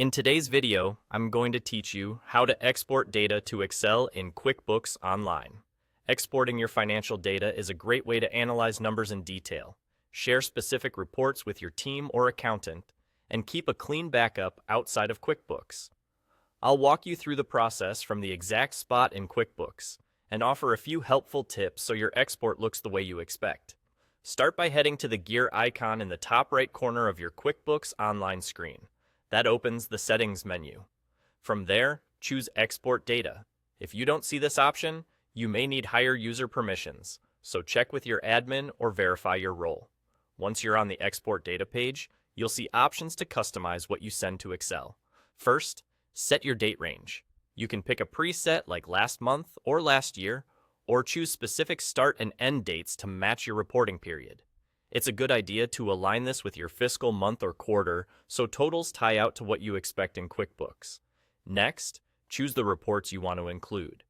In today's video, I'm going to teach you how to export data to Excel in QuickBooks Online. Exporting your financial data is a great way to analyze numbers in detail, share specific reports with your team or accountant, and keep a clean backup outside of QuickBooks. I'll walk you through the process from the exact spot in QuickBooks and offer a few helpful tips so your export looks the way you expect. Start by heading to the gear icon in the top right corner of your QuickBooks Online screen. That opens the Settings menu. From there, choose Export Data. If you don't see this option, you may need higher user permissions, so check with your admin or verify your role. Once you're on the Export Data page, you'll see options to customize what you send to Excel. First, set your date range. You can pick a preset like last month or last year, or choose specific start and end dates to match your reporting period. It's a good idea to align this with your fiscal month or quarter so totals tie out to what you expect in QuickBooks. Next, choose the reports you want to include.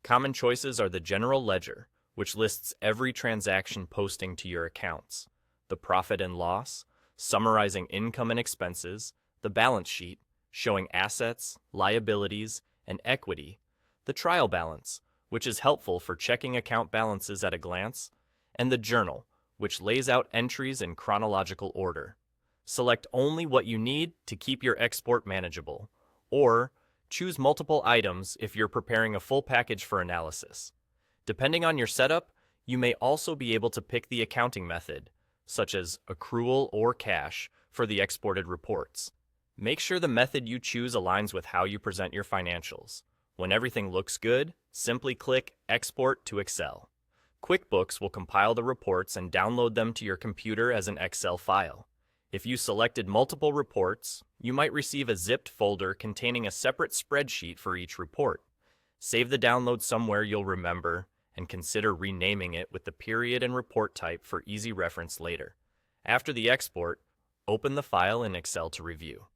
Common choices are the General Ledger, which lists every transaction posting to your accounts, the Profit and Loss, summarizing income and expenses, the Balance Sheet, showing assets, liabilities, and equity, the Trial Balance, which is helpful for checking account balances at a glance, and the Journal, which lays out entries in chronological order. Select only what you need to keep your export manageable, or choose multiple items if you're preparing a full package for analysis. Depending on your setup, you may also be able to pick the accounting method, such as accrual or cash, for the exported reports. Make sure the method you choose aligns with how you present your financials. When everything looks good, simply click Export to Excel. QuickBooks will compile the reports and download them to your computer as an Excel file. If you selected multiple reports, you might receive a zipped folder containing a separate spreadsheet for each report. Save the download somewhere you'll remember, and consider renaming it with the period and report type for easy reference later. After the export, open the file in Excel to review.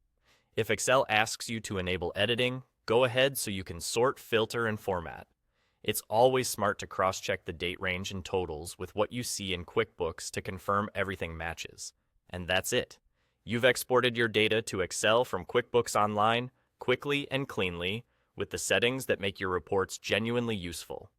If Excel asks you to enable editing, go ahead so you can sort, filter, and format. It's always smart to cross-check the date range and totals with what you see in QuickBooks to confirm everything matches. And that's it. You've exported your data to Excel from QuickBooks Online quickly and cleanly with the settings that make your reports genuinely useful.